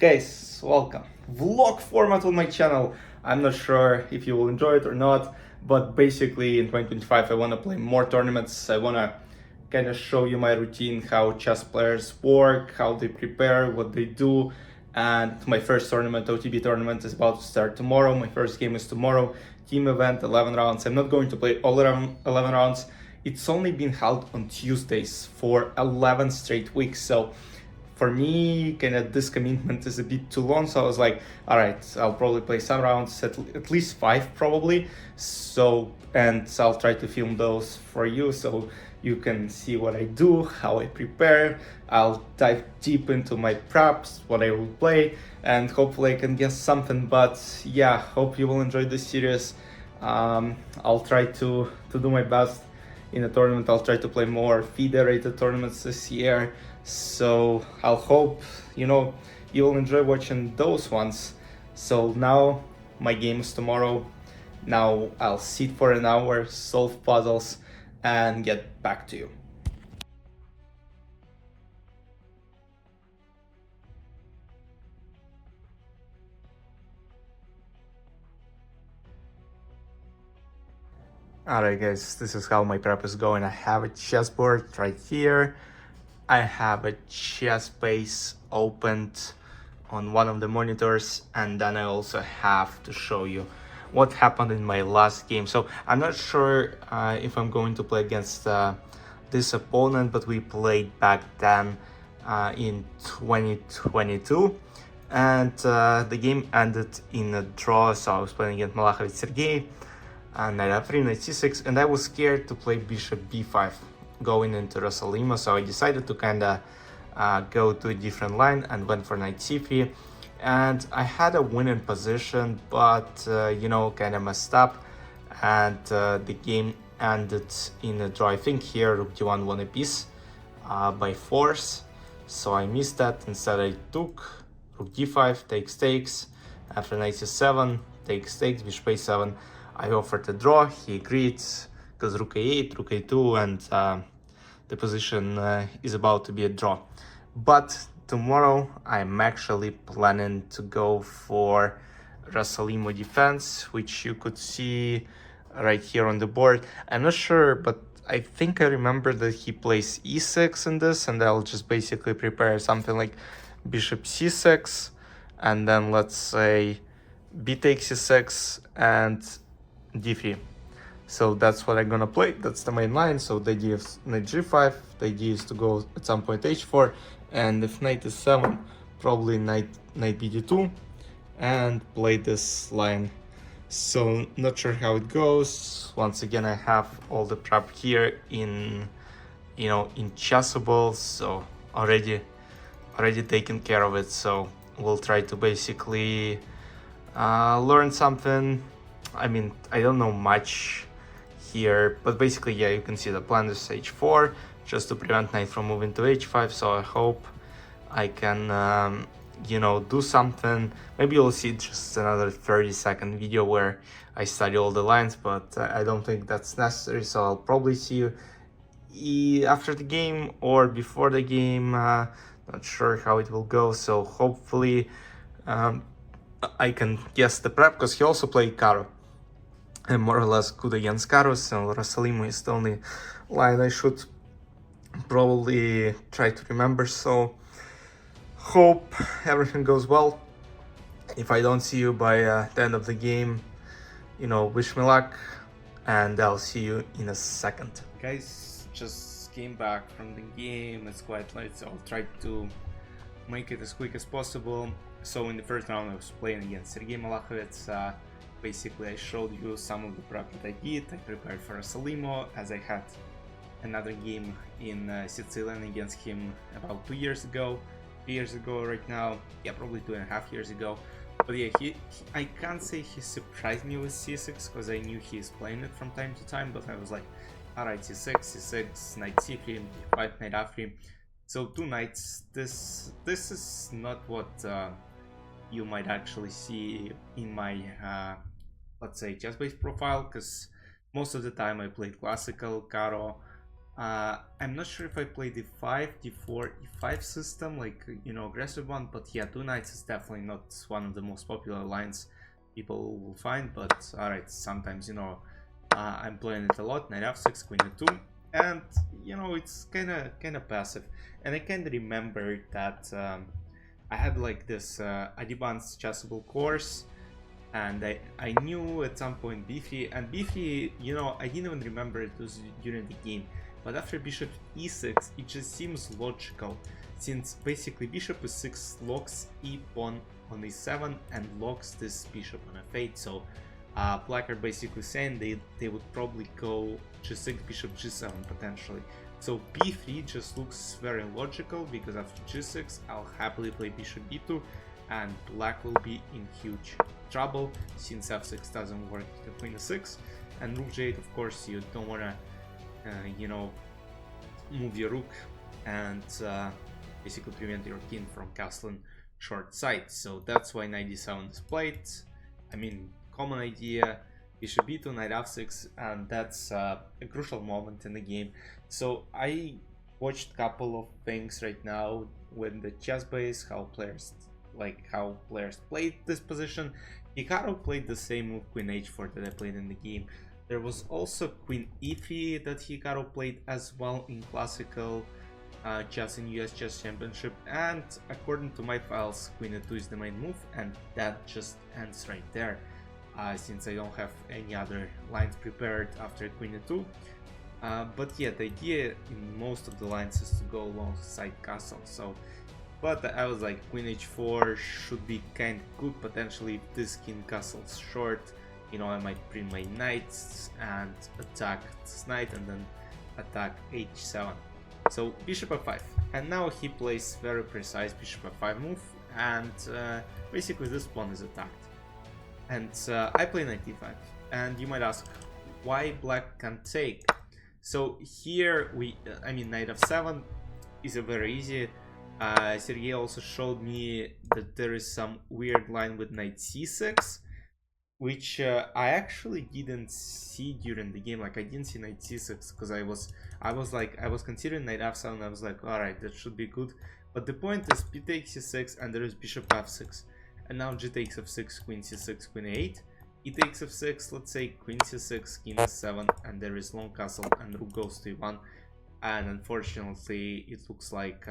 Guys, welcome. Vlog format on my channel. I'm not sure if you will enjoy it or not, but basically in 2025 I want to play more tournaments. I want to kind of show you my routine, how chess players work, how they prepare, what they do. And my first tournament, OTB tournament, is about to start tomorrow. My first game is tomorrow. Team event, 11 rounds. I'm not going to play all around 11 rounds. It's only been held on Tuesdays for 11 straight weeks. So for me, kind of this commitment is a bit too long. So I was like, all right, I'll probably play some rounds, at least 5 probably. So, and I'll try to film those for you so you can see what I do, how I prepare. I'll dive deep into my preps, what I will play, and hopefully I can guess something. But yeah, hope you will enjoy this series. I'll try to do my best in the tournament. I'll try to play more FIDE rated tournaments this year. So I'll hope, you will enjoy watching those ones. So now my game is tomorrow. Now I'll sit for an hour, solve puzzles, and get back to you. Alright guys, this is how my prep is going. I have a chessboard right here. I have a chess base opened on one of the monitors, and then I also have to show you what happened in my last game. So I'm not sure if I'm going to play against this opponent, but we played back then in 2022, and the game ended in a draw. So I was playing against Malakhovich Sergey, knight f3, knight c6, and I was scared to play bishop b5 going into Rosalimo, so I decided to kind of go to a different line and went for knight c3, and I had a winning position, but kind of messed up, and the game ended in a draw. I think here rook d1 won a piece by force, so I missed that. Instead I took rook d5, takes, after knight c7, takes, bishop a7. I offered a draw, he agreed, because rook a8, rook a2, and the position is about to be a draw. But tomorrow I'm actually planning to go for Rosalimo defense, which you could see right here on the board. I'm not sure, but I think I remember that he plays e6 in this, and I'll just basically prepare something like bishop c6, and then let's say b takes c6 and d3. So that's what I'm gonna play. That's the main line. So the idea is knight g5. The idea is to go at some point h4, and if knight is 7, probably knight bd2, and play this line. So not sure how it goes. Once again, I have all the prep here in Chessable, so already taken care of it. So we'll try to basically learn something. I mean, I don't know much here, but basically, yeah, you can see the plan is h4 just to prevent knight from moving to h5. So I hope I can do something. Maybe you'll see just another 30-second video where I study all the lines, but I don't think that's necessary. So I'll probably see you after the game or before the game. Not sure how it will go, so hopefully I can guess the prep, because he also played Caro. I'm more or less good against Caro, so Rosalimo is the only line I should probably try to remember. So hope everything goes well. If I don't see you by the end of the game, wish me luck, and I'll see you in a second. Guys, just came back from the game. It's quite late, so I'll try to make it as quick as possible. So in the first round I was playing against Sergey Malakhovich. Basically, I showed you some of the prep that I did. I prepared for Rosalimo, as I had another game in Sicilian against him about 2 years ago. 3 years ago right now. Yeah, probably 2.5 years ago. But yeah, I can't say he surprised me with c6, because I knew he is playing it from time to time, but I was like, alright, c6, knight c3, d5, knight f3. So 2 knights. This is not what you might actually see in my let's say chess-based profile, because most of the time I played classical Caro, I'm not sure if I play d5, d4, e5 system, like, you know, aggressive one, but yeah, two knights is definitely not one of the most popular lines people will find, but alright, sometimes, you know, I'm playing it a lot. Knight f6, queen e2, and, you know, it's kind of passive. And I kind of remember that I had like this advanced chessable course, and I knew at some point beefy, and beefy, you know, I didn't even remember it was during the game, but after bishop e6 it just seems logical, since basically bishop e6 locks e pawn on e7 and locks this bishop on f8. So black are basically saying they would probably go g6, bishop g7 potentially. So b3 just looks very logical, because after g6 I'll happily play bishop b2, and black will be in huge trouble, since f6 doesn't work to queen e6, and rook g8, of course, you don't want to you know, move your rook and basically prevent your king from castling short side. So that's why knight d7 is played. I mean, common idea, bishop b2, knight f6, and that's a crucial moment in the game. So I watched a couple of things right now with the chess base, how players played this position. Hikaru played the same move, queen h4, that I played in the game. There was also queen e3 that Hikaru played as well in classical chess in US Chess Championship, and according to my files, queen e2 is the main move, and that just ends right there, since I don't have any other lines prepared after queen e2. But yeah, the idea in most of the lines is to go alongside castle. So, but I was like, queen h4 should be kind of good potentially if this king castle's short. You know, I might bring my knights and attack this knight and then attack h7. So bishop f5, and now he plays very precise bishop f5 move, and basically this pawn is attacked. And I play knight e5, and you might ask why black can't take. So here I mean, knight f7 is a very easy. Sergey also showed me that there is some weird line with knight c6, which I actually didn't see during the game. Like, I didn't see knight c6 because I was considering knight f7. I was like, all right, that should be good. But the point is, b takes c6, and there is bishop f6, and now g takes f6, queen c6, queen a8, e takes f6, let's say queen c6, king s7, and there is long castle, and rook goes to e1. And unfortunately, it looks like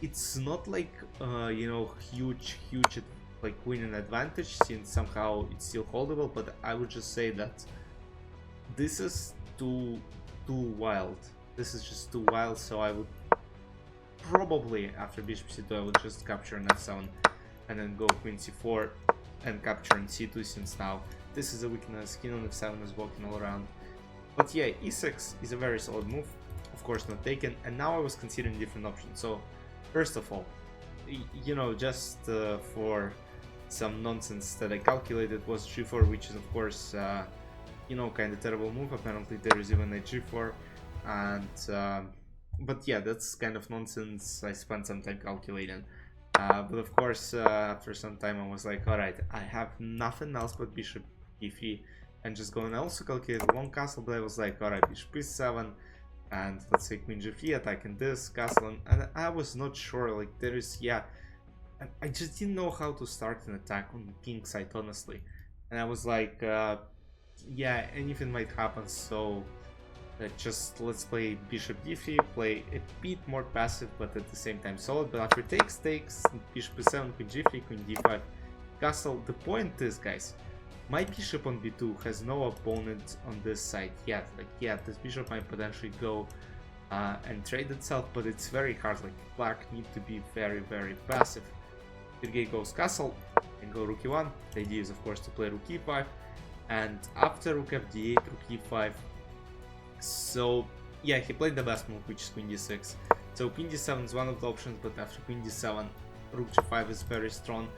it's not like you know, huge like winning advantage, since somehow it's still holdable, but I would just say that this is too wild. This is just too wild. So I would probably, after bishop c2, I would just capture on f7 and then go queen c4 and capture on c2, since now this is a weakness. King on f7 is walking all around. But yeah, e6 is a very solid move, of course not taken. And now I was considering different options. So first of all, you know, just for some nonsense that I calculated, was g4, which is of course you know, kind of terrible move. Apparently there is even a g4, and but yeah, that's kind of nonsense. I spent some time calculating, but of course after some time I was like, all right, I have nothing else but bishop e3 and just go. And I also calculated long castle, but I was like, all right, bishop e7, and let's say queen g3, attacking this castle, and I was not sure. Like, there is, yeah, I just didn't know how to start an attack on the king side, honestly. And I was like, yeah, anything might happen, so just let's play bishop d3, play a bit more passive, but at the same time solid. But after takes, bishop e7, queen g3, queen d5, castle. The point is, guys, my bishop on b2 has no opponent on this side yet. Like, yeah, this bishop might potentially go and trade itself, but it's very hard. Like, black need to be very passive. Sergey goes castle and go rook e1. The idea is, of course, to play rook e5, and after rook fd8, rook e5. So yeah, he played the best move, which is queen d6. So queen d7 is one of the options, but after queen d7, rook g5 is very strong.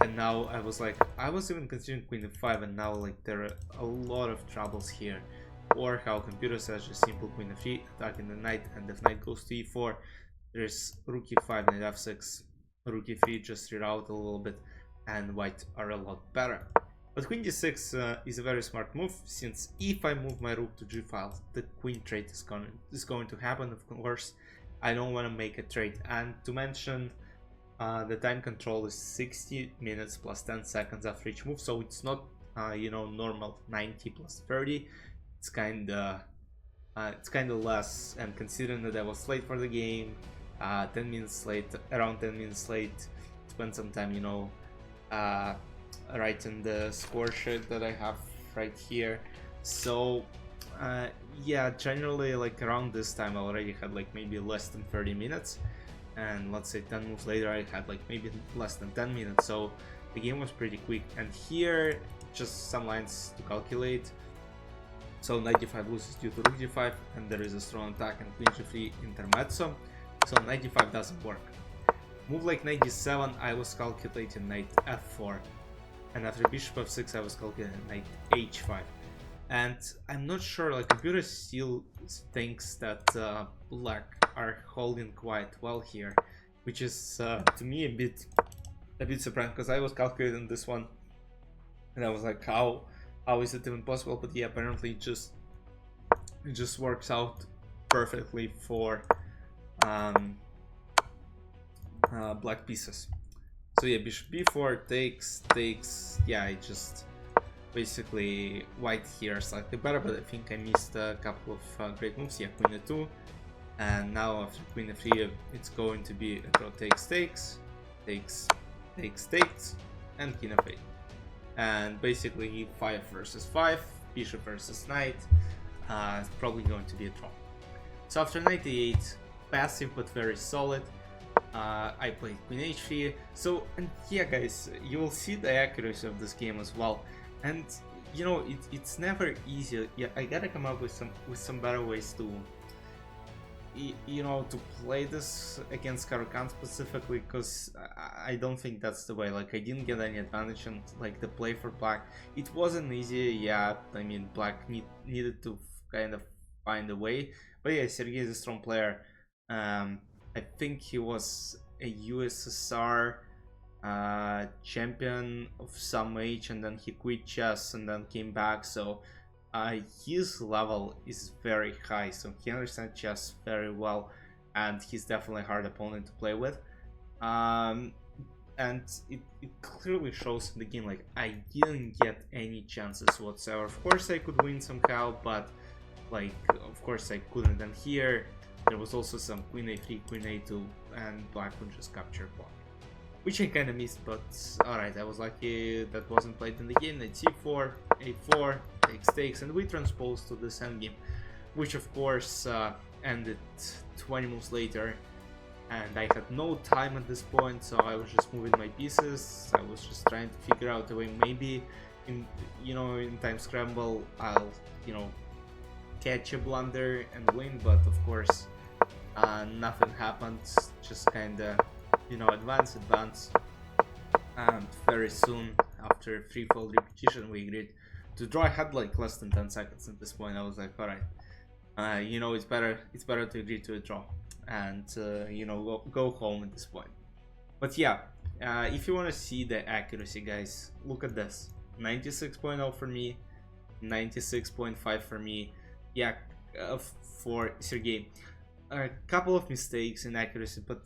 And now I was like, I was even considering queen f5, and now like there are a lot of troubles here. Or how computer says, just simple queen f3, attacking the knight, and if knight goes to e4, there's rook e5, knight f6, rook e3, just reroute a little bit, and white are a lot better. But queen d6 is a very smart move, since if I move my rook to g5, the queen trade is going to happen. Of course, I don't want to make a trade. And to mention, the time control is 60 minutes plus 10 seconds after each move, so it's not you know, normal 90 plus 30. It's kind of less, and considering that I was late for the game, 10 minutes late, around 10 minutes late, spent some time, you know, writing the score sheet that I have right here. So yeah, generally like around this time I already had like maybe less than 30 minutes, and let's say 10 moves later I had like maybe less than 10 minutes, so the game was pretty quick. And here just some lines to calculate. So knight d5 loses due to rook d5, and there is a strong attack and queen g3 intermezzo, so knight d5 doesn't work. Move like knight d7, I was calculating knight f4, and after bishop f6 I was calculating knight h5. And I'm not sure, like computer still thinks that black are holding quite well here, which is to me a bit surprising, because I was calculating this one and I was like, how is it even possible? But yeah, apparently it just works out perfectly for black pieces. So yeah, bishop b4 takes. Yeah, I just basically white here slightly better, but I think I missed a couple of great moves. Yeah, queen e2, and now after queen e3 it's going to be a draw takes, and king f8. And basically 5 versus 5, bishop versus knight, it's probably going to be a draw. So after knight e8, passive but very solid, I played queen h3. So, and yeah guys, you will see the accuracy of this game as well. And you know, it's never easy. Yeah, I gotta come up with some better ways to, you know, to play this against Caro-Kann specifically, because I don't think that's the way. Like I didn't get any advantage on like the play for black. It wasn't easy. Yeah, I mean black needed to kind of find a way. But yeah, Sergey is a strong player. I think he was a USSR champion of some age, and then he quit chess and then came back. So his level is very high, so he understands chess very well, and he's definitely a hard opponent to play with. And it clearly shows in the game. Like I didn't get any chances whatsoever. Of course I could win somehow, but like of course I couldn't. And here there was also some queen a3, queen a2, and black would just capture pawn, which I kind of missed. But alright, I was lucky that wasn't played in the game. Knight c4, a4, takes, and we transposed to this endgame, which of course ended 20 moves later, and I had no time at this point, so I was just moving my pieces. I was just trying to figure out a way, maybe in, you know, in time scramble I'll, you know, catch a blunder and win, but of course nothing happened. Just kind of, you know, advance, and very soon after threefold repetition we agreed to draw. I had like less than 10 seconds at this point. I was like, all right, you know, it's better to agree to a draw and you know, go home at this point. But yeah, if you want to see the accuracy, guys, look at this: 96.0 for me, 96.5 for me. Yeah, for Sergey. A couple of mistakes in accuracy, but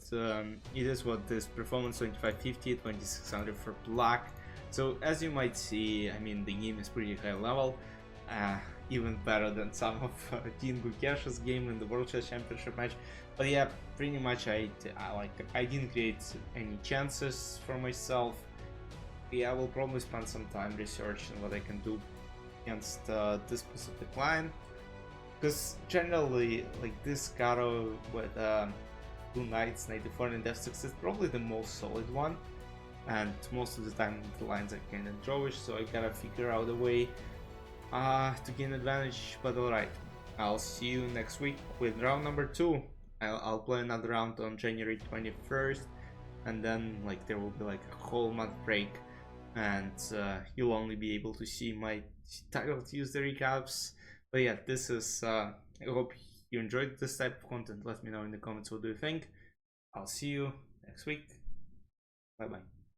it is what this. Performance 2550, 2600 for black. So as you might see, I mean, the game is pretty high level, even better than some of Dean Gukesh's game in the World Chess Championship match. But yeah, pretty much I didn't create any chances for myself. Yeah, I will probably spend some time researching what I can do against this specific line. Because generally, like this Caro with 2 knights, knight d4 and f6 is probably the most solid one, and most of the time the lines are kind of drawish, so I gotta figure out a way to gain advantage. But alright, I'll see you next week with round number 2. I'll play another round on January 21st, and then like there will be like a whole month break, and you'll only be able to see my title Tuesday recaps. But yeah, this is, I hope you enjoyed this type of content. Let me know in the comments what do you think. I'll see you next week. Bye bye.